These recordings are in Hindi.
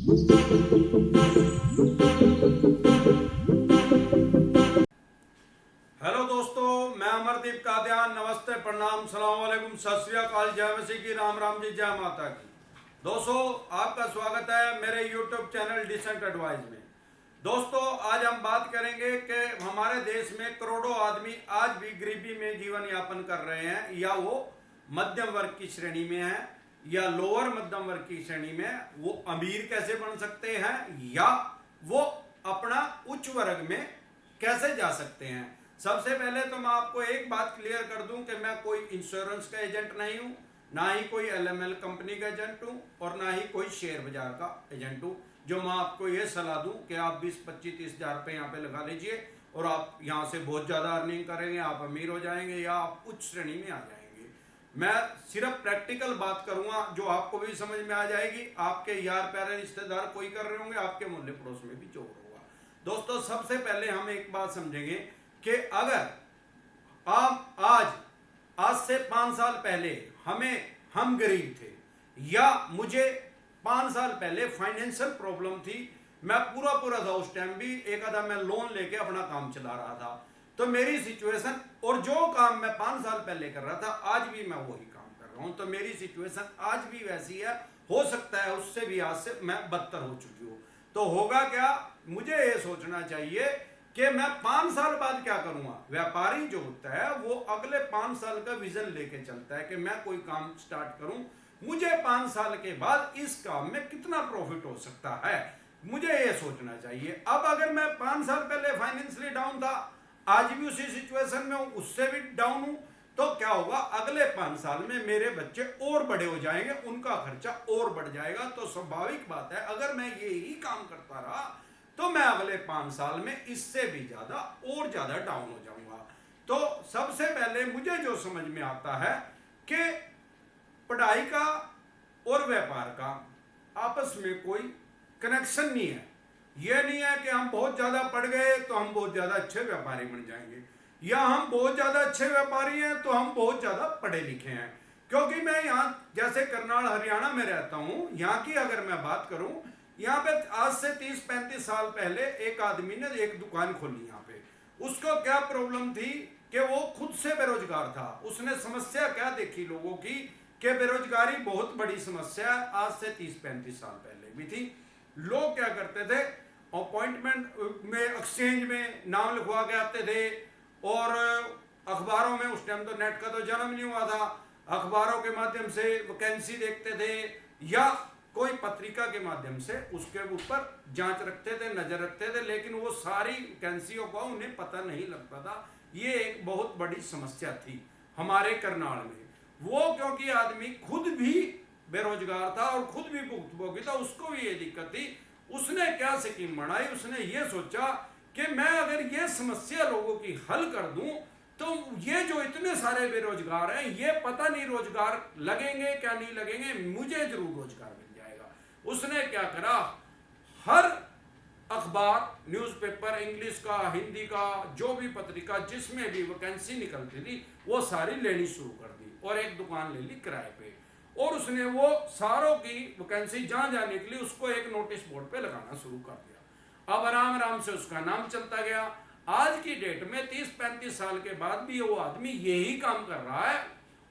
हेलो दोस्तों, मैं अमरदीप कादियान। नमस्ते, प्रणाम, सलाम वालेकुम, सत श्री अकाल, जय मसीह की, राम राम जी, जय माता की। दोस्तों, आपका स्वागत है मेरे यूट्यूब चैनल डिसेंट एडवाइस में। दोस्तों, आज हम बात करेंगे कि हमारे देश में करोड़ों आदमी आज भी गरीबी में जीवन यापन कर रहे हैं, या वो मध्यम वर्ग की श्रेणी में है या लोअर मध्यम वर्ग की श्रेणी में। वो अमीर कैसे बन सकते हैं या वो अपना उच्च वर्ग में कैसे जा सकते हैं। सबसे पहले तो मैं आपको एक बात क्लियर कर दूं कि मैं कोई इंश्योरेंस का एजेंट नहीं हूं, ना ही कोई एलएमएल कंपनी का एजेंट हूं और ना ही कोई शेयर बाजार का एजेंट हूं जो मैं आपको ये सलाह दूं कि आप 20, 25, 30 हज़ार रुपये यहाँ पे लगा लीजिए और आप यहाँ से बहुत ज़्यादा अर्निंग करेंगे, आप अमीर हो जाएंगे या आप उच्च श्रेणी में आ जाएंगे। मैं सिर्फ प्रैक्टिकल बात करूँगा जो आपको भी समझ में आ जाएगी। आपके यार प्यारे रिश्तेदार कोई कर रहे होंगे, आपके मोहल्ले पड़ोस में भी चोर होगा। दोस्तों, सबसे पहले हम एक बात समझेंगे कि अगर आप आज से 5 साल पहले हम गरीब थे या मुझे 5 साल पहले फाइनेंशियल प्रॉब्लम थी, मैं पूरा था उस टाइम भी, एक आधा मैं लोन लेके अपना काम चला रहा था, तो मेरी सिचुएशन और जो काम मैं 5 साल पहले कर रहा था आज भी मैं वही काम कर रहा हूं, तो मेरी सिचुएशन आज भी वैसी है। हो सकता है उससे भी आज से मैं बदतर हो चुकी हूँ। तो होगा क्या, मुझे ये सोचना चाहिए कि मैं 5 साल बाद क्या करूंगा। व्यापारी जो होता है वो अगले 5 साल का विजन लेके चलता है कि मैं कोई काम स्टार्ट करूं, मुझे 5 साल के बाद इस काम में कितना प्रॉफिट हो सकता है, मुझे ये सोचना चाहिए। अब अगर मैं 5 साल पहले फाइनेंशियली डाउन था, आज भी उसी सिचुएशन में हूं, उससे भी डाउन हूं, तो क्या होगा, अगले 5 साल में मेरे बच्चे और बड़े हो जाएंगे, उनका खर्चा और बढ़ जाएगा। तो स्वाभाविक बात है, अगर मैं यही काम करता रहा तो मैं अगले 5 साल में इससे भी ज्यादा और ज्यादा डाउन हो जाऊंगा। तो सबसे पहले मुझे जो समझ में आता है कि पढ़ाई का और व्यापार का आपस में कोई कनेक्शन नहीं है। यह नहीं है कि हम बहुत ज्यादा पढ़ गए तो हम बहुत ज्यादा अच्छे व्यापारी बन जाएंगे, या हम बहुत ज्यादा अच्छे व्यापारी हैं तो हम बहुत ज्यादा पढ़े लिखे हैं। क्योंकि मैं यहाँ जैसे करनाल हरियाणा में रहता हूँ, यहाँ की अगर मैं बात करूँ, यहाँ पे आज से 30-35 साल पहले एक आदमी ने एक दुकान खोली यहाँ पे। उसको क्या प्रॉब्लम थी कि वो खुद से बेरोजगार था। उसने समस्या क्या देखी लोगों की कि बेरोजगारी बहुत बड़ी समस्या है, आज से 30-35 साल पहले भी थी। लोग क्या करते थे, अपॉइंटमेंट में एक्सचेंज में नाम लिखवा के आते थे और अखबारों में, उस टाइम तो नेट का तो जन्म नहीं हुआ था, अखबारों के माध्यम से वैकेंसी देखते थे या कोई पत्रिका के माध्यम से उसके ऊपर जांच रखते थे, नजर रखते थे, लेकिन वो सारी वैकेंसियों का उन्हें पता नहीं लगता था। ये एक बहुत बड़ी समस्या थी हमारे करनाल में। वो क्योंकि आदमी खुद भी बेरोजगार था और खुद भी भुक्तभोगी था, उसको भी ये दिक्कत थी। उसने क्या स्कीम बनाई, उसने ये सोचा कि मैं अगर ये समस्या लोगों की हल कर दूं तो ये जो इतने सारे बेरोजगार हैं, ये पता नहीं रोजगार लगेंगे क्या नहीं लगेंगे, मुझे जरूर रोजगार मिल जाएगा। उसने क्या करा, हर अखबार, न्यूज़पेपर, इंग्लिश का, हिंदी का, जो भी पत्रिका जिसमें भी वैकेंसी निकलती थी वो सारी लेनी शुरू कर दी और एक दुकान ले ली किराए पे। और उसने वो सारों की वैकेंसी जहां जहां निकली उसको एक नोटिस बोर्ड पे लगाना शुरू कर दिया। अब आराम आराम से उसका नाम चलता गया। आज की डेट में 30-35 साल के बाद भी वो आदमी यही काम कर रहा है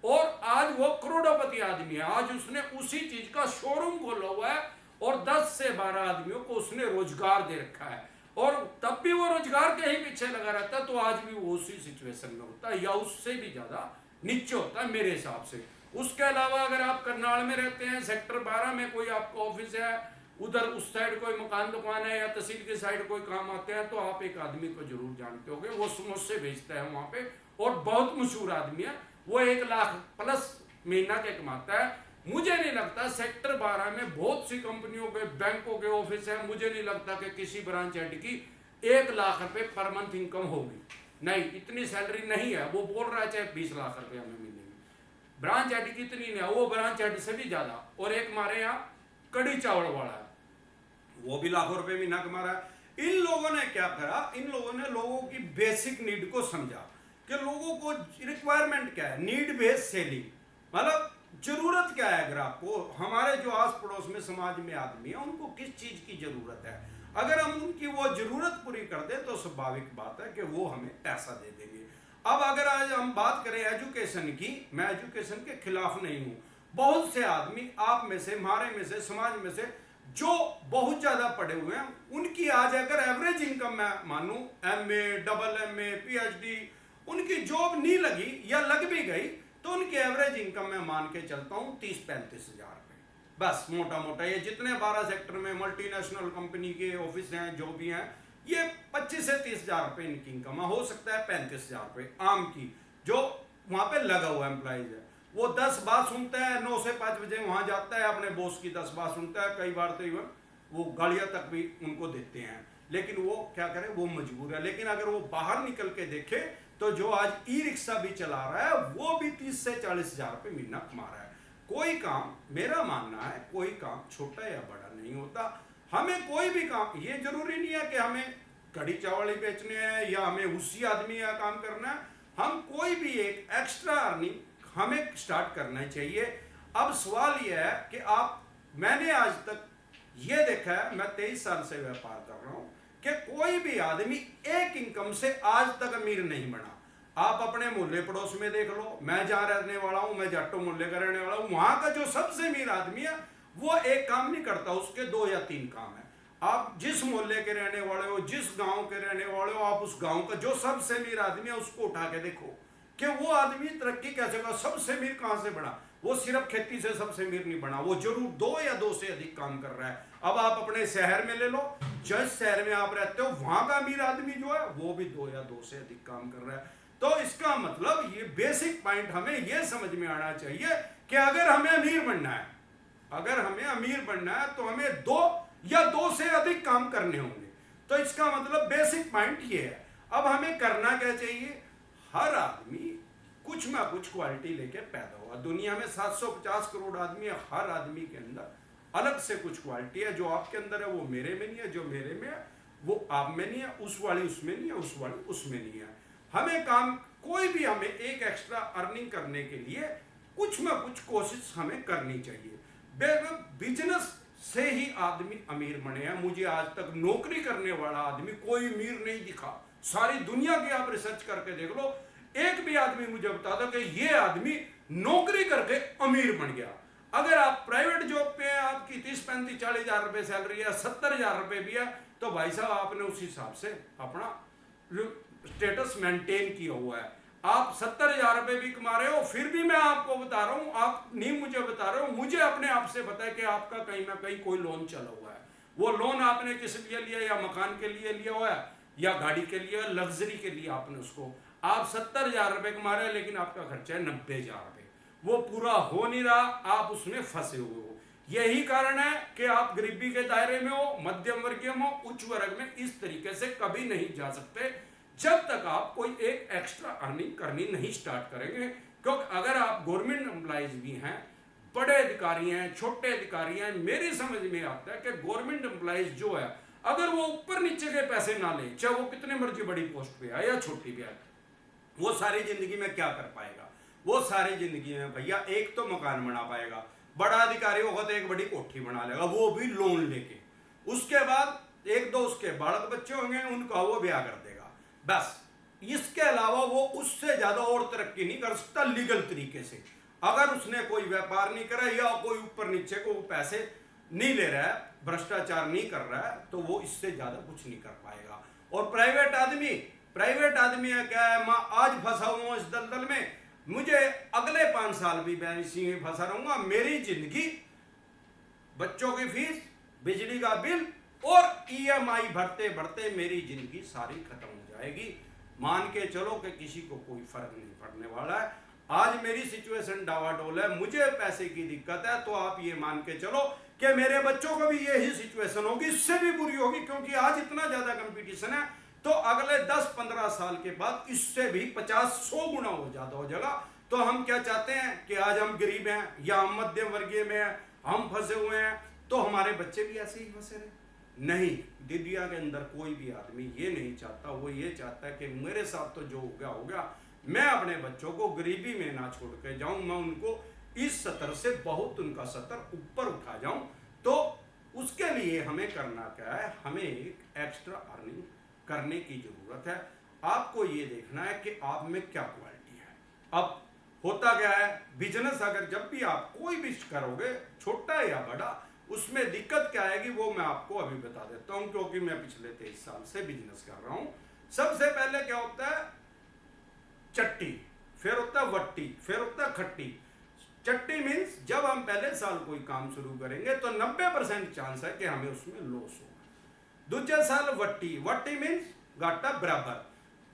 और आज वो करोड़पति आदमी है। आज उसने उसी चीज का शोरूम खोला हुआ है और 10 से 12 आदमियों को उसने रोजगार दे रखा है, और तब भी वो रोजगार के ही पीछे लगा रहता है, तो आज भी वो उसी सिचुएशन में होता है या उससे भी ज्यादा नीचे होता है मेरे हिसाब से। उसके अलावा अगर आप करनाल में रहते हैं, सेक्टर 12 में कोई आपका ऑफिस है, उधर उस साइड कोई मकान दुकान है या तहसील की साइड कोई काम आते हैं, तो आप एक आदमी को जरूर जानते होंगे, वो समोसे बेचता है वहां पे और बहुत मशहूर आदमी है। वो 1 लाख प्लस महीना के कमाता है। मुझे नहीं लगता सेक्टर 12 में बहुत सी कंपनियों के, बैंकों के ऑफिस है, मुझे नहीं लगता कि किसी ब्रांच हेड की 1 लाख रुपए पर मंथ इनकम होगी। नहीं, इतनी सैलरी नहीं है। वो बोल रहा है चाहे 20 लाख रुपए हमें मिलेंगे, ब्रांच हेड की इतनी नहीं है, वो ब्रांच हेड से भी ज्यादा। और एक हमारे यहाँ कड़ी चावल वाला है, वो भी लाखों रुपए महीना कमा रहा है। इन लोगों ने क्या करा, इन लोगों ने लोगों की बेसिक नीड को समझा कि लोगों को रिक्वायरमेंट क्या है, नीड बेस्ड सेलिंग। मतलब जरूरत क्या है? अगर आपको हमारे जो आस पड़ोस में समाज में आदमी है उनको किस चीज की जरूरत है, अगर हम उनकी वो जरूरत पूरी कर दें तो स्वाभाविक बात है कि वो हमें पैसा दे देंगे। अब अगर आज हम बात करें एजुकेशन की, मैं एजुकेशन के खिलाफ नहीं हूं। बहुत से आदमी आप में से, हमारे में से, समाज में से जो बहुत ज्यादा पढ़े हुए हैं, उनकी आज अगर एवरेज इनकम मैं मानूं, एमए, डबल एमए, पीएचडी, उनकी जॉब नहीं लगी या लग भी गई तो उनकी एवरेज इनकम मैं मान के चलता हूं 30-35 हजार रुपए, बस मोटा मोटा। ये जितने 12 सेक्टर में मल्टीनेशनल कंपनी के ऑफिस हैं, जो भी हैं, ये 25 से 30 हजार रुपए इनकी इनकम हो सकता है 35 हजार रुपए आम की, जो वहां पे लगा हुआ एम्प्लॉइज है। वो 10 बात सुनता है, 9 से 5 बजे वहां जाता है, अपने बॉस की 10 बात सुनता है, कई बार तो इवन वो गालियां तक भी उनको देते हैं, लेकिन वो क्या करे, वो मजबूर है। लेकिन अगर वो बाहर निकल के देखे तो जो आज ई रिक्शा भी चला रहा है वो भी 30 से 40 हजार रुपए महीना कमा रहा है। कोई काम, मेरा मानना है, कोई काम छोटा या बड़ा नहीं होता। हमें कोई भी काम, ये जरूरी नहीं है कि हमें कड़ी चावल ही बेचने हैं या हमें उसी आदमी का काम करना है। हम कोई भी एक एक्स्ट्रा अर्निंग हमें स्टार्ट करना चाहिए। अब सवाल यह है कि मैंने आज तक ये देखा है, मैं 23 साल से व्यापार कर रहा हूं, कि कोई भी आदमी एक इनकम से आज तक अमीर नहीं बना। आप अपने मोहल्ले पड़ोस में देख लो, मैं जहां रहने वाला हूं, मैं जाटो मोहल्ले का रहने वाला हूं, वहां का जो सबसे अमीर आदमी है वो एक काम नहीं करता, उसके 2 या 3 काम है। आप जिस मोहल्ले के रहने वाले हो, जिस गांव के रहने वाले हो, आप उस गांव का जो सबसे अमीर आदमी है उसको उठा के देखो कि वो आदमी तरक्की कैसे कर, सबसे अमीर कहां से बना। वो सिर्फ खेती से सबसे अमीर नहीं बना, वो जरूर 2 या 2 से अधिक काम कर रहा है। अब आप अपने शहर में ले लो, जिस शहर में आप रहते हो वहां का अमीर आदमी जो है वो भी 2 या 2 से अधिक काम कर रहा है। तो इसका मतलब ये बेसिक पॉइंट हमें ये समझ में आना चाहिए कि अगर हमें अमीर बनना है, अगर हमें अमीर बनना है तो हमें 2 या 2 से अधिक काम करने होंगे। तो इसका मतलब बेसिक पॉइंट ये है। अब हमें करना क्या चाहिए? हर आदमी कुछ ना कुछ क्वालिटी लेके पैदा हुआ। दुनिया में 750 करोड़ आदमी है, हर आदमी के अंदर अलग से कुछ क्वालिटी है। जो आपके अंदर है वो मेरे में नहीं है, जो मेरे में है वो आप में नहीं है, उस वाली उसमें नहीं है, उस वाली उसमें नहीं है। हमें काम, कोई भी हमें एक एक्स्ट्रा अर्निंग करने के लिए कुछ ना कुछ कोशिश हमें करनी चाहिए। बिजनेस से ही आदमी अमीर बने हैं। मुझे आज तक नौकरी करने वाला आदमी कोई अमीर नहीं दिखा। सारी दुनिया की आप रिसर्च करके देख लो, एक भी आदमी मुझे बता दो कि ये आदमी नौकरी करके अमीर बन गया। अगर आप प्राइवेट जॉब पे हैं, आपकी 30-35-40 हजार रुपए सैलरी है, 70 हजार रुपए भी है, तो भाई साहब आपने उस हिसाब से अपना स्टेटस मेंटेन किया हुआ है। आप 70 हजार रुपए भी कमा रहे हो, फिर भी मैं आपको बता रहा हूं, आप नहीं मुझे बता रहे हो, मुझे अपने आप से पता है कि आपका कहीं ना कहीं कोई लोन चला हुआ है। वो लोन आपने किस लिए लिया, या मकान के लिए लिया हुआ है, या गाड़ी के लिए, लग्जरी के लिए आपने उसको। आप 70 हजार रुपए कमा रहे हैं लेकिन आपका खर्चा है 90 हजार रुपए, वो पूरा हो नहीं रहा, आप उसमें फंसे हुए हो। यही कारण है कि आप गरीबी के दायरे में हो, मध्यम वर्गीय में हो, उच्च वर्ग में इस तरीके से कभी नहीं जा सकते जब तक आप कोई एक एक्स्ट्रा अर्निंग करनी नहीं स्टार्ट करेंगे। क्योंकि अगर आप गवर्नमेंट एम्प्लॉइज भी हैं, बड़े अधिकारी हैं, छोटे अधिकारी हैं, मेरी समझ में आता है कि गवर्नमेंट एम्प्लॉइज जो है, अगर वो ऊपर नीचे के पैसे ना ले, चाहे वो कितने मर्जी बड़ी पोस्ट पे आए या छोटी पे आए, वो सारी जिंदगी में क्या कर पाएगा? वो सारी जिंदगी में भैया एक तो मकान बना पाएगा, बड़ा अधिकारी होगा तो एक बड़ी कोठी बना लेगा, वो भी लोन लेके। उसके बाद 1-2 उसके बालक बच्चे होंगे, उनका वो ब्याह कर देगा, बस। इसके अलावा वो उससे ज्यादा और तरक्की नहीं कर सकता लीगल तरीके से। अगर उसने कोई व्यापार नहीं करा या कोई ऊपर नीचे को पैसे नहीं ले रहा है, भ्रष्टाचार नहीं कर रहा है, तो वो इससे ज्यादा कुछ नहीं कर पाएगा। और प्राइवेट आदमी है क्या है, मैं आज फंसा हुआ इस दलदल में, मुझे अगले 5 साल भी मैं इसी में फंसा रहूंगा। मेरी जिंदगी, बच्चों की फीस, बिजली का बिल और ईएमआई भरते भरते मेरी जिंदगी सारी खत्म हो जाएगी। मान के चलो कि किसी को कोई फर्क नहीं पड़ने वाला है। आज मेरी सिचुएशन डावाडोल है, मुझे पैसे की दिक्कत है, तो आप ये मान के चलो कि मेरे बच्चों को भी यही सिचुएशन होगी, इससे भी बुरी होगी। क्योंकि आज इतना ज्यादा कंपटीशन है, तो अगले 10-15 साल के बाद इससे भी 50-100 गुना हो ज्यादा हो जाएगा। तो हम क्या चाहते हैं कि आज हम गरीब हैं या हम मध्यम वर्गीय में हैं, हम फंसे हुए हैं, तो हमारे बच्चे भी ऐसे ही फंसे रहे? नहीं, दुनिया के अंदर कोई भी आदमी ये नहीं चाहता। वो ये चाहता है कि मेरे साथ तो जो हो गया हो गया, मैं अपने बच्चों को गरीबी में ना छोड़ के जाऊं, मैं उनको इस सतर से बहुत उनका सतर ऊपर उठा जाऊं। तो उसके लिए हमें करना क्या है, हमें एक एक्स्ट्रा अर्निंग करने की जरूरत है। आपको ये देखना है कि आप में क्या क्वालिटी है। अब होता क्या है, बिजनेस अगर जब भी आप कोई भी करोगे, छोटा या बड़ा, उसमें दिक्कत क्या आएगी वो मैं आपको अभी बता देता हूं, क्योंकि मैं पिछले 23 साल से बिजनेस कर रहा हूं। सबसे पहले क्या होता है, चट्टी, फिर होता है वट्टी, फिर होता है खट्टी। चट्टी मीन्स जब हम पहले साल कोई काम शुरू करेंगे तो 90% चांस है कि हमें उसमें लॉस होगा। दूसरे साल वट्टी, वट्टी मीन्स घाटा बराबर।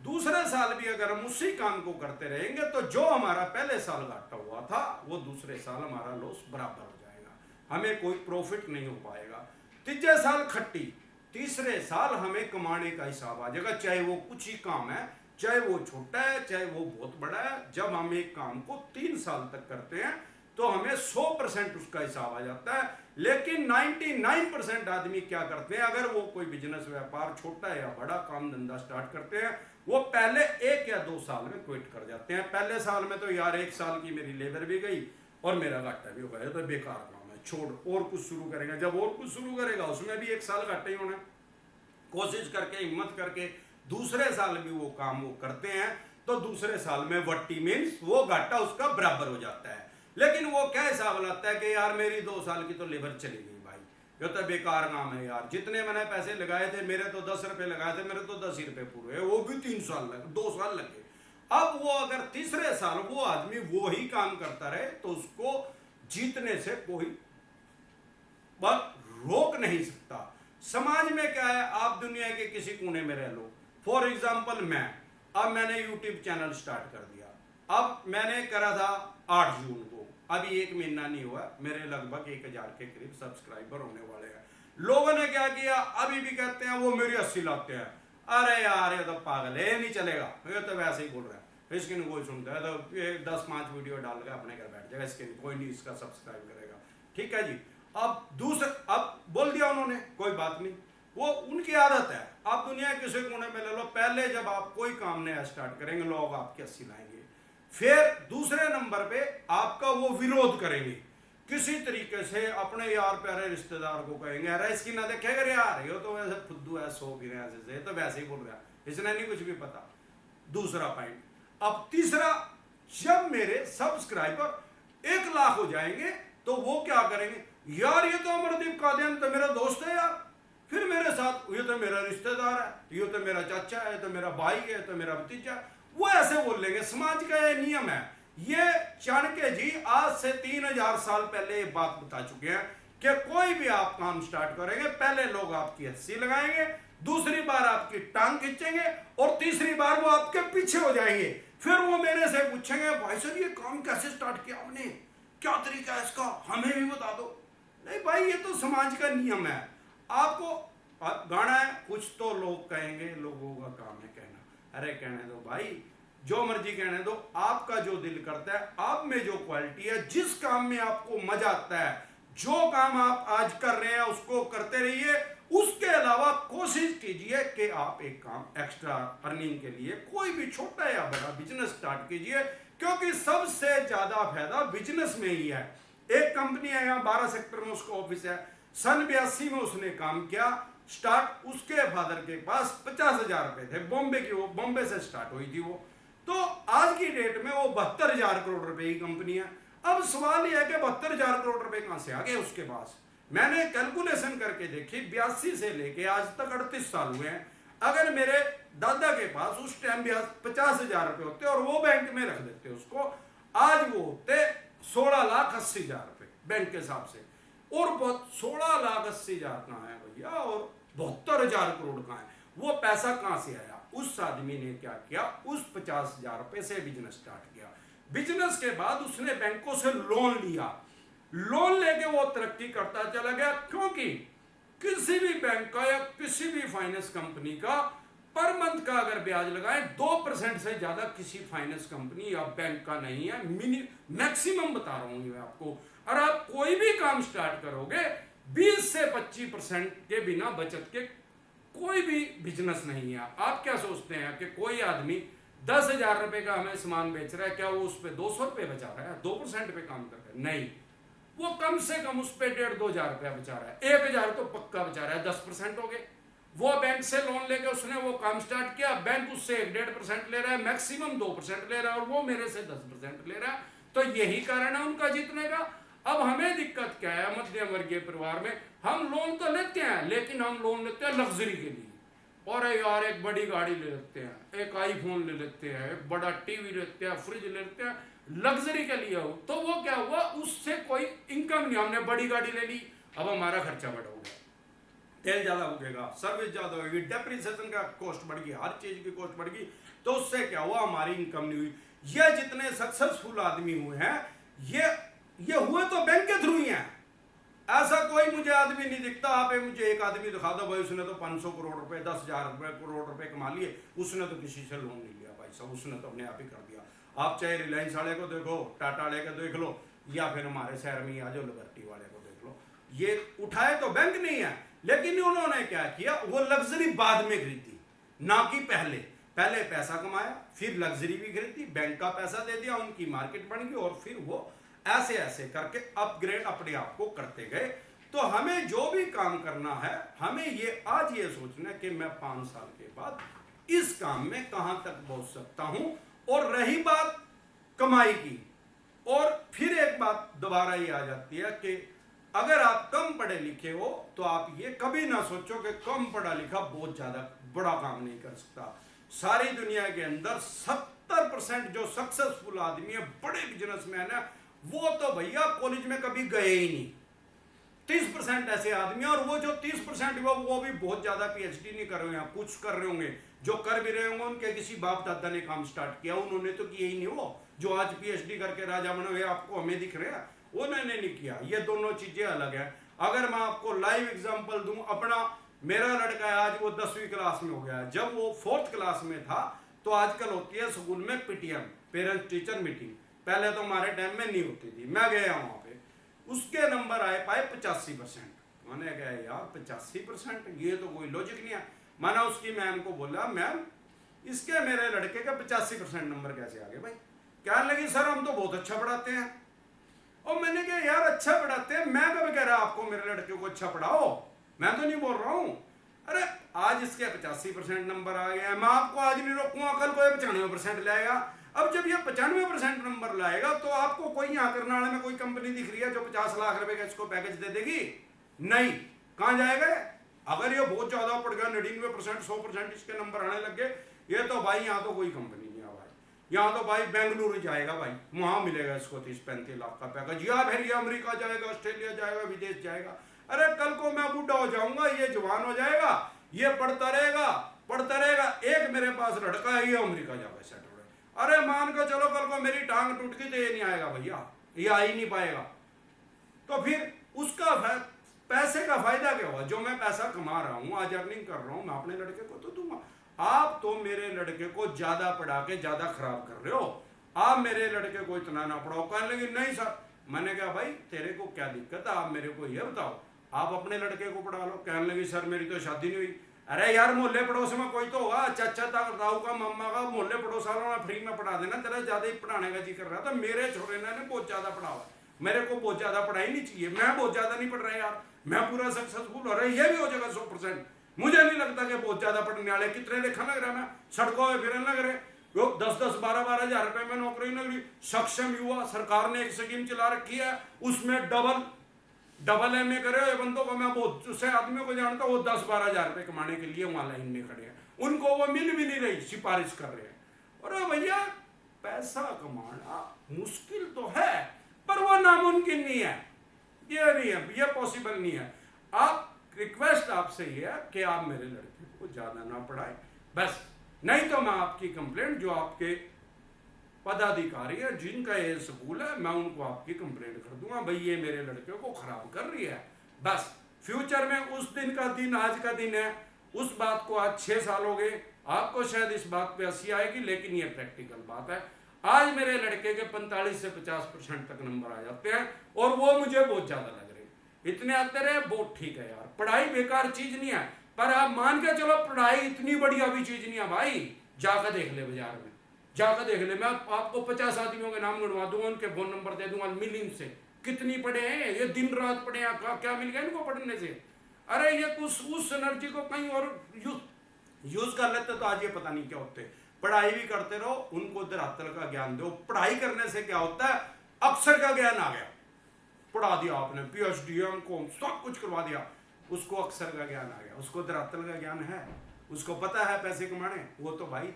दूसरे साल भी अगर हम उसी काम को करते रहेंगे तो जो हमारा पहले साल घाटा हुआ था वो दूसरे साल हमारा लॉस बराबर हो जाएगा, हमें कोई प्रॉफिट नहीं हो पाएगा। तीसरे साल खट्टी, तीसरे साल हमें कमाने का हिसाब आ जाएगा, चाहे वो कुछ ही काम है, चाहे वो छोटा है, चाहे वो बहुत बड़ा है। जब हम एक काम को 3 साल तक करते हैं तो हमें 100% उसका हिसाब आ जाता है। लेकिन 99% आदमी क्या करते हैं, अगर वो कोई बिजनेस व्यापार छोटा या बड़ा काम धंधा स्टार्ट करते हैं, वो पहले 1 या 2 साल में क्विट कर जाते हैं। पहले साल में तो यार 1 साल की मेरी लेबर भी गई और मेरा घाटा भी हो गया, तो बेकार काम है, छोड़ और कुछ शुरू करेंगे। जब और कुछ शुरू करेगा उसमें भी 1 साल घाटा ही होना। कोशिश करके, हिम्मत करके दूसरे साल भी वो काम वो करते हैं तो दूसरे साल में वट्टी मीन्स वो घाटा उसका बराबर हो जाता है। लेकिन वो क्या हिसाब लाता है कि यार मेरी 2 साल की तो लेबर चली गई भाई, ये तो बेकार काम है यार, जितने मैंने पैसे लगाए थे, मेरे तो 10 रुपए लगाए थे, मेरे तो 10 ही रुपए पूरे, वो भी 3 साल लगे, 2 साल लगे। अब वो अगर तीसरे साल वो आदमी वो ही काम करता रहे तो उसको जीतने से कोई रोक नहीं सकता। समाज में क्या है, आप दुनिया के किसी कोने में रह लो, फॉर एग्जाम्पल मैंने यूट्यूब चैनल स्टार्ट कर दिया। अब मैंने करा था 8 जून को, अभी 1 महीना नहीं हुआ, मेरे लगभग 1000 के करीब सब्सक्राइबर होने वाले हैं। लोगों ने क्या किया, अभी भी कहते हैं वो मेरी 80 लाते हैं। अरे यार ये तो पागल है, नहीं चलेगा, ये तो वैसे ही बोल रहा है, इसकी नहीं कोई सुनता है, तो ये 10-5 वीडियो डाल के अपने घर बैठ जाएगा, इसके कोई नहीं इसका सब्सक्राइब करेगा। ठीक है जी। अब बोल दिया उन्होंने, कोई बात नहीं, वो उनकी आदत है। आप दुनिया किसी कोने में ले लो, पहले जब आप कोई काम नया स्टार्ट करेंगे लोग आपके 80 लाएंगे, फिर दूसरे नंबर पे आपका वो विरोध करेंगे, किसी तरीके से अपने यार प्यारे रिश्तेदार को कहेंगे अरे इसकी ना देखे कर यार, ये तो वैसे फुद्दू है, 100 गिरे ऐसे, तो वैसे ही बोल रहा है, इसने नहीं कुछ भी पता। दूसरा पॉइंट। अब तीसरा, जब मेरे सब्सक्राइबर 1 लाख हो जाएंगे तो वो क्या करेंगे, यार ये तो अमरदीप कादियान तो मेरा दोस्त है यार, फिर मेरे साथ ये तो मेरा रिश्तेदार है, ये तो मेरा चाचा है, तो मेरा भाई है, तो मेरा भतीजा, वो ऐसे बोल लेंगे। समाज का ये नियम है। ये चाणक्य जी आज से 3000 साल पहले ये बात बता चुके हैं कि कोई भी आप काम स्टार्ट करेंगे, पहले लोग आपकी 80 लगाएंगे, दूसरी बार आपकी टांग खींचेंगे और तीसरी बार वो आपके पीछे हो जाएंगे। फिर वो मेरे से पूछेंगे भाई साहब ये काम कैसे स्टार्ट किया आपने, क्या तरीका है इसका, हमें भी बता दो। नहीं भाई, ये तो समाज का नियम है। आपको गाना है, कुछ तो लोग कहेंगे, लोगों का काम है कहना। अरे कहने दो भाई, जो मर्जी कहने दो, आपका जो दिल करता है, आप में जो क्वालिटी है, जिस काम में आपको मजा आता है, जो काम आप आज कर रहे हैं उसको करते रहिए। उसके अलावा कोशिश कीजिए कि आप एक काम एक्स्ट्रा अर्निंग के लिए कोई भी छोटा या बड़ा बिजनेस स्टार्ट कीजिए, क्योंकि सबसे ज्यादा फायदा बिजनेस में ही है। एक कंपनी है यहाँ 12 सेक्टर में, उसका ऑफिस है, सन 82 में उसने काम किया स्टार्ट, उसके फादर के पास 50,000 रुपए थे, बॉम्बे की, वो बॉम्बे से स्टार्ट हुई थी वो, तो आज की डेट में वो 72,000 करोड़ रुपए की कंपनी है। अब सवाल यह है कि 72,000 करोड़ रुपए कहां से आ गए उसके पास। मैंने कैलकुलेशन करके देखी, 82 से लेके आज तक 38 साल हुए हैं। अगर मेरे दादा के पास उस टाइम 50,000 रुपए होते और वो बैंक में रख देते उसको, आज वो होते 16,80,000 रुपए बैंक के हिसाब से। और 16,80,000 कहाँ है भैया, और 72,000 करोड़ कहाँ है, वो पैसा कहां से आया। उस आदमी ने क्या किया, उस 50,000 रुपए से बिजनेस स्टार्ट किया। बिजनेस के बाद उसने बैंकों से लोन लिया, लोन लेके वो तरक्की करता चला गया, क्योंकि किसी भी बैंक का या किसी भी फाइनेंस कंपनी का पर मंथ का अगर ब्याज लगाए 2% से ज्यादा किसी फाइनेंस कंपनी या बैंक का नहीं है, मैक्सिमम बता रहा हूं मैं आपको। और आप कोई भी काम स्टार्ट करोगे 20 से 25% के बिना बचत के कोई भी बिजनेस नहीं है। आप क्या सोचते हैं कि कोई आदमी 10,000 रुपए का हमें सामान बेच रहा है, क्या वो उस पर 200 रुपये बचा रहा है? 2% पे काम कर रहा है? नहीं, वो कम से कम उस पर 1,500-2,000 रुपया बचा रहा है। 1,000 तो पक्का बचा रहा है, 10% हो गए। वो बैंक से लोन लेके उसने वो काम स्टार्ट किया, बैंक उससे 1-1.5% ले रहा है, मैक्सिमम 2% ले रहा है, और वो मेरे से 10% ले रहा है। तो यही कारण है उनका जीतने का। अब हमें दिक्कत क्या है? मध्यम वर्गीय परिवार में हम लोन तो लेते हैं, लेकिन हम लोन लेते हैं लग्जरी के लिए। और यार एक बड़ी गाड़ी ले लेते हैं, एक आईफोन ले लेते हैं, एक बड़ा टीवी लेते हैं, फ्रिज ले लेते हैं, लग्जरी के लिए हो। तो वो क्या हुआ, उससे कोई इनकम नहीं। हमने बड़ी गाड़ी ले ली, अब हमारा खर्चा बढ़ गया, तेल ज्यादा उगेगा, सर्विस ज्यादा होगी, डेप्रिसिएशन का कॉस्ट बढ़ गई, हर चीज की कॉस्ट बढ़ गई। तो उससे क्या हुआ, हमारी इनकम नहीं हुई। ये जितने सक्सेसफुल आदमी हुए हैं, ये हुए तो बैंक के थ्रू ही हैं। ऐसा कोई मुझे आदमी नहीं दिखता। आप मुझे एक आदमी दिखा दो भाई उसने तो 500 करोड़ रुपए, 10,000 रुपए, करोड़ रुपए कमा लिए, उसने तो किसी से लोन नहीं लिया भाई साहब, उसने तो अपने आप ही कर दिया। आप चाहे रिलायंस वाले को देखो, टाटा वाले को देख लो, या फिर हमारे शहर में आ जाओ लिबर्टी वाले को देख लो, ये उठाए तो बैंक नहीं है, लेकिन उन्होंने क्या किया, वो लग्जरी बाद में खरीदी, ना कि पहले। पहले पैसा कमाया, फिर लग्जरी भी खरीदी, बैंक का पैसा दे दिया, उनकी मार्केट बन गई, और फिर वो ऐसे ऐसे करके अपग्रेड अपने आप को करते गए। तो हमें जो भी काम करना है, हमें ये आज ये सोचना है कि मैं 5 साल के बाद इस काम में कहां तक पहुंच सकता हूं। और रही बात कमाई की, और फिर एक बात दोबारा ये आ जाती है कि अगर आप कम पढ़े लिखे हो तो आप ये कभी ना सोचो कि कम पढ़ा लिखा बहुत ज्यादा बड़ा काम नहीं कर सकता। सारी दुनिया के अंदर 70% जो सक्सेसफुल आदमी है, बड़े बिजनेसमैन है, वो तो भैया कॉलेज में कभी गए ही नहीं। 30% ऐसे आदमी, और वो जो 30% वो भी बहुत ज्यादा पीएचडी नहीं कर रहे हैं, कुछ कर रहे होंगे, जो कर भी रहे होंगे उनके किसी बाप दादा ने काम स्टार्ट किया, उन्होंने तो किया ही नहीं। वो जो आज पीएचडी करके राजा बने हुए आपको हमें दिख रहे हैं, उन्होंने नहीं किया। ये दोनों चीजें अलग है। अगर मैं आपको लाइव एग्जांपल दूं अपना, मेरा लड़का है आज वो 10वीं क्लास में हो गया है, जब वो 4th क्लास में था तो आजकल होती है स्कूल में पीटीएम, पेरेंट्स टीचर मीटिंग, पहले तो हमारे टाइम में नहीं होती थी। मैं गया वहां पे, उसके नंबर आए पाए 85%। मैंने कहा यार 85%, ये तो कोई लॉजिक नहीं है। मैंने उसकी मैम को बोला, मैम इसके मेरे लड़के का 85% नंबर कैसे आ गए भाई? कहने लगी सर हम तो बहुत अच्छा पढ़ाते हैं। और मैंने कहा यार अच्छा पढ़ाते हैं, मैं कब कह रहा आपको मेरे लड़के को अच्छा पढ़ाओ, मैं तो नहीं बोल रहा हूं। अरे आज इसके 85% नंबर आ गया, मैं आपको आज नहीं रोकूंगा, कल को 95% लाएगा। अब जब ये 95% नंबर लाएगा तो आपको कोई यहाँ करनाल में कोई कंपनी दिख रही है जो 50 लाख रुपए का इसको पैकेज दे देगी? नहीं, कहां जाएगा? अगर ये बहुत ज्यादा पड़ गया, 99%, 100% इसके नंबर आने लग गए, ये तो भाई यहाँ तो कोई कंपनी नहीं है भाई, यहाँ तो भाई बेंगलुरु जाएगा भाई, वहां मिलेगा इसको 30-35 लाख का पैकेज, या फिर ये अमेरिका जाएगा, ऑस्ट्रेलिया जाएगा, विदेश जाएगा। अरे कल को मैं बूढ़ा हो जाऊंगा, ये जवान हो जाएगा, ये पढ़ता रहेगा। एक मेरे पास लड़का है, ये अमेरिका जाकर सेट हो रहा है। अरे मान के चलो कल को मेरी टांग टूट गई तो ये नहीं आएगा भैया, ये आ ही नहीं पाएगा। तो फिर उसका पैसे का फायदा क्या हुआ? जो मैं पैसा कमा रहा हूं, आज अर्निंग कर रहा हूं, मैं अपने लड़के को तो दूंगा। आप तो मेरे लड़के को ज्यादा पढ़ा के ज्यादा खराब कर रहे हो, आप मेरे लड़के को इतना ना पढ़ाओ। कहने लगी नहीं सर। मैंने कहा भाई तेरे को क्या दिक्कत है, आप मेरे को ये बताओ, आप अपने लड़के को पढ़ा लो। कहने लगी सर मेरी तो शादी नहीं हुई। अरे यार मोहल्ले पड़ोस में कोई तो होगा, चाचा ताऊ का, मम्मा का, मोहल्ले पड़ोस वालों ने फ्री में पढ़ा देना, तेरा ज्यादा ही पढ़ाने का जी कर रहा था। मेरे छोरे ने बहुत ज्यादा पढ़ा हुआ, मेरे को बहुत ज्यादा पढ़ाई नहीं चाहिए, मैं बहुत ज्यादा नहीं पढ़ रहा यार, मैं पूरा सक्सेसफुल हो रहा है, ये भी हो जाएगा 100%। मुझे नहीं लगता कि बहुत ज्यादा पढ़ने वाले कितने देखा लग रहा है, मैं सड़कों में फिरने लग रहे, 10-10, 12-12 हजार रुपए में नौकरी नौकरी। सक्षम युवा सरकार ने एक स्कीम चला रखी है, उसमें डबल एमए करे हुए बंदों को, मैं बहुत से आदमियों को जानता हूँ, वो 10-12 हजार रुपए कमाने के लिए वहां लाइन में खड़े हैं, उनको वो मिल भी नहीं रही, सिफारिश कर रहे हैं। और भैया पैसा कमाना मुश्किल तो है, पर वो नामुमकिन नहीं है, ये नहीं है, ये पॉसिबल नहीं है। आप रिक्वेस्ट आपसे ये है कि आप मेरे लड़के को ज्यादा ना पढ़ाएं बस, नहीं तो मैं आपकी कंप्लेंट, जो आपके पदाधिकारी है जिनका ये स्कूल है, मैं उनको आपकी कंप्लेंट कर दूंगा, भाई ये मेरे लड़के को खराब कर रही है। बस फ्यूचर में उस दिन का दिन आज का दिन है, उस बात को आज 6 साल हो गए, आपको शायद इस बात पे हंसी आएगी, लेकिन ये प्रैक्टिकल बात है। आज मेरे लड़के के 45 से 50% तक नंबर आ जाते हैं, और वो मुझे बहुत ज्यादा लग रहे, इतने आते रहे, बहुत ठीक है यार, पढ़ाई बेकार चीज नहीं है, पर आप मान के चलो पढ़ाई इतनी बढ़िया भी चीज नहीं है भाई, जाकर देख ले बाजार में, जाकर देख ले, मैं आपको 50 आदमियों के नाम गिनवा दूंगा, उनके फोन नंबर दे दूंगा मिलियन से। कितनी पढ़े हैं ये, दिन रात पढ़े हैं, क्या मिल गया इनको पढ़ने से? अरे ये उस एनर्जी को कहीं और यूज कर लेते तो आज ये पता नहीं क्या होते। पढ़ाई भी करते रहो, उनको धरातल का ज्ञान दो। पढ़ाई करने से क्या होता है, अक्षर का ज्ञान आ गया, पढ़ा दिया आपने, PhD एम.Com सब कुछ करवा दिया, उसको अक्षर का ज्ञान आ गया, उसको धरातल का ज्ञान है, उसको पता है पैसे कमाने। वो तो भाई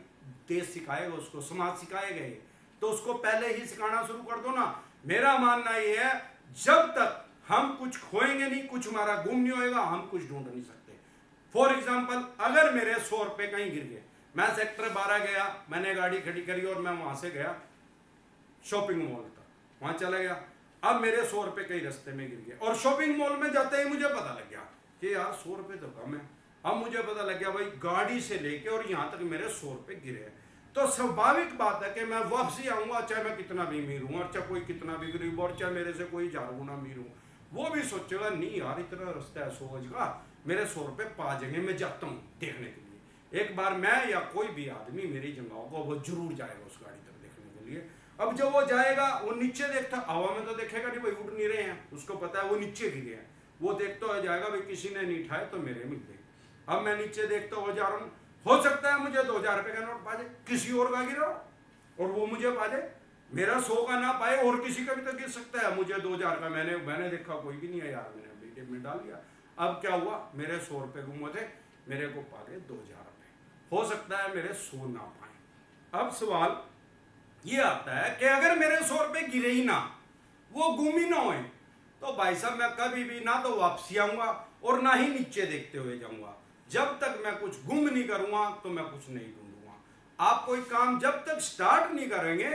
देश सिखाएगा उसको, समाज सिखाएगा ये, तो उसको पहले ही सिखाना शुरू कर दो ना। मेरा मानना ये है, जब तक हम कुछ खोएंगे नहीं, कुछ हमारा गुम नहीं होएगा, हम कुछ ढूंढ नहीं सकते। फॉर एग्जाम्पल, अगर मेरे 100 रुपए कहीं गिर गए, मैं सेक्टर 12 गया, मैंने गाड़ी खड़ी करी और मैं वहां से गया शॉपिंग मॉल तक, वहां चला गया, अब मेरे 100 रुपए कहीं रास्ते में गिर गए, और शॉपिंग मॉल में जाते ही मुझे पता लग गया कि यार 100 रुपए तो कम है। अब मुझे पता लग गया भाई गाड़ी से लेके और यहां तक मेरे 100 रुपए गिरे हैं, तो स्वाभाविक बात है कि मैं वापसी आऊंगा, चाहे मैं कितना भी अमीर हूं और चाहे कोई कितना भी गरीब, और चाहे मेरे से कोई 1000 गुना अमीर हूं, वो भी सोचेगा नहीं यार इतना रास्ता है 100 गज का, मेरे 100 रुपए पा जाएंगे, मैं जाता हूँ देखने के लिए। एक बार मैं या कोई भी आदमी मेरी जगहों को वो जरूर जाएगा उस गाड़ी तक देखने के लिए। अब जब वो जाएगा, वो नीचे देखता, हवा में तो देखेगा नहीं भाई उड़ नहीं रहे हैं, उसको पता है वो नीचे गिरे हैं, वो देखता हो जाएगा भाई किसी ने नहीं उठाए तो मेरे मिल गए। अब मैं नीचे देखता हो जा रहा हूँ, हो सकता है मुझे 2000 रुपए का नोट पा जाए, किसी और का गिरा और वो मुझे पा जाए, मेरा 100 का ना पाए और किसी का भी तो गिर सकता है। मुझे 2000 का मैंने देखा कोई भी नहीं है यार, मैंने अभी टेप में डाल दिया। अब क्या हुआ, मेरे 100 रुपए गुम हुए थे, मेरे को पा गए 2000 रुपए। हो सकता है मेरे 100 ना पाए। अब सवाल ये आता है कि अगर मेरे 100 रुपए गिरे ही ना, वो गुम ही ना होए, तो भाई साहब मैं कभी भी ना तो वापसी आऊंगा और ना ही नीचे देखते हुए जाऊंगा। जब तक मैं कुछ गुम नहीं करूंगा तो मैं कुछ नहीं ढूंढूंगा। आप कोई काम जब तक स्टार्ट नहीं करेंगे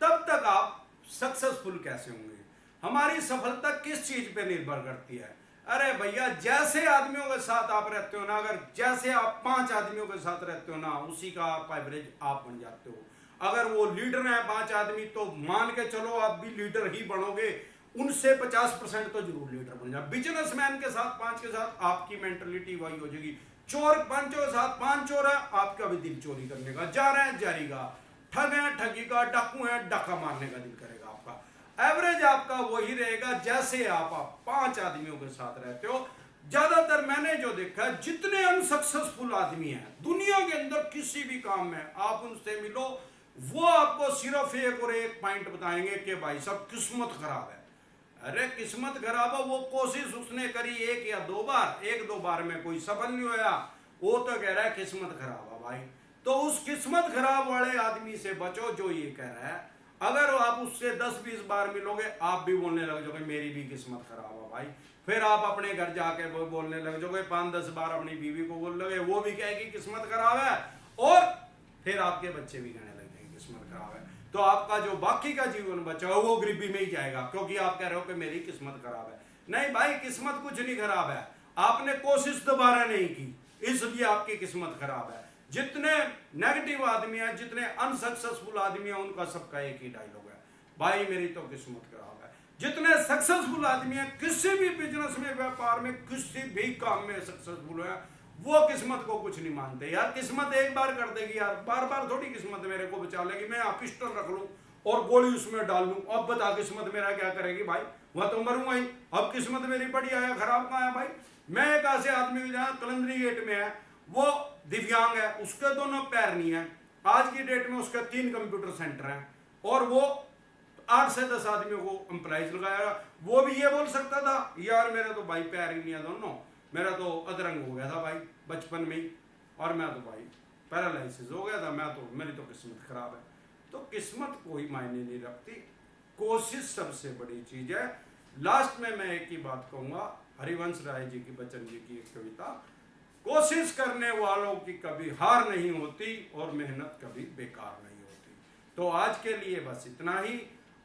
तब तक आप सक्सेसफुल कैसे होंगे? हमारी सफलता किस चीज पे निर्भर करती है? अरे भैया, जैसे आदमियों के साथ आप रहते हो ना, अगर जैसे आप 5 आदमियों के साथ रहते हो ना, उसी का आप एवरेज आप बन जाते हो। अगर वो लीडर है 5 आदमी, तो मान के चलो आप भी लीडर ही बनोगे, उनसे 50% तो जरूर लीडर बन जाए। बिजनेसमैन के साथ 5 के साथ आपकी मेंटलिटी वही हो जाएगी। चोर 5 के साथ 5 चोर है, आपका भी दिल चोरी करने का, जा रहे हैं जारीगा, ठग है ठगी का, डाकू है डाका मारने का दिल करेगा आपका। एवरेज आपका वही रहेगा जैसे आप 5 आदमियों के साथ रहते हो। ज्यादातर मैंने जो देखा है, जितने अनसक्सेसफुल आदमी हैं दुनिया के अंदर किसी भी काम में, आप उनसे मिलो, वो आपको सिर्फ एक और एक पॉइंट बताएंगे कि भाई साहब किस्मत खराब है। अरे किस्मत खराब है, वो कोशिश उसने करी 1 या 2 बार, 1-2 बार में कोई सफल नहीं होया, वो तो कह रहा है किस्मत खराब है भाई। तो उस किस्मत खराब वाले आदमी से बचो जो ये कह रहा है। अगर आप उससे 10-20 बार मिलोगे, आप भी बोलने लग जाओगे मेरी भी किस्मत खराब है भाई। फिर आप अपने घर जाके वो बोलने लग जाओगे, 5-10 बार अपनी बीवी को बोल लोगे, वो भी कहेगी किस्मत खराब है, और फिर आपके बच्चे भी कहने लग जाएंगे किस्मत खराब है। तो आपका जो बाकी का जीवन बचा हो वो गरीबी में ही जाएगा, क्योंकि आप कह रहे हो कि मेरी किस्मत खराब है। नहीं भाई, किस्मत कुछ नहीं खराब है, आपने कोशिश दोबारा नहीं की, इसलिए आपकी किस्मत खराब है। जितने नेगेटिव आदमी हैं, जितने अनसक्सेसफुल आदमी हैं, उनका सबका एक ही डायलॉग है, भाई मेरी तो किस्मत खराब है। जितने सक्सेसफुल आदमी हैं, किसी भी बिजनेस में, व्यापार में, किसी भी काम में सक्सेसफुल है, वो किस्मत को कुछ नहीं मानते। यार किस्मत एक बार कर देगी यार, बार बार थोड़ी किस्मत मेरे को बचा लेगी। मैं पिस्टल रख लूं और गोली उसमें डाल लूं, अब बता किस्मत मेरा क्या करेगी भाई? वह तो मरूंगा ही। अब किस्मत मेरी बढ़िया है खराब कहाँ है भाई? मैं एक ऐसे आदमी को जहाँ कलंदरी गेट में है, वो दिव्यांग है, उसके दोनों पैर नहीं है, आज की डेट में उसके 3 कंप्यूटर सेंटर हैं, और वो 8 से 10 आदमियों को एम्प्लॉइज लगाया। वो भी ये बोल सकता था यार मेरे तो भाई पैर ही नहीं है दोनों, मेरा तो अधरंग हो गया था भाई बचपन में ही, और मैं तो भाई पैरालिसिस हो गया था, मैं तो, मेरी तो किस्मत खराब है। तो किस्मत कोई मायने नहीं रखती, कोशिश सबसे बड़ी चीज है। लास्ट में मैं एक ही बात कहूंगा, हरिवंश राय जी की, बच्चन जी की एक कविता, कोशिश करने वालों की कभी हार नहीं होती और मेहनत कभी बेकार नहीं होती। तो आज के लिए बस इतना ही।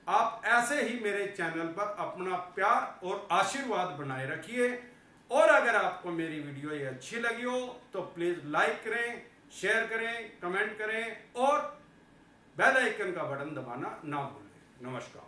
आप ऐसे ही मेरे चैनल पर अपना प्यार और आशीर्वाद बनाए रखिए, और अगर आपको मेरी वीडियो ये अच्छी लगी हो तो प्लीज लाइक करें, शेयर करें, कमेंट करें, और बेल आइकन का बटन दबाना ना भूलें। नमस्कार।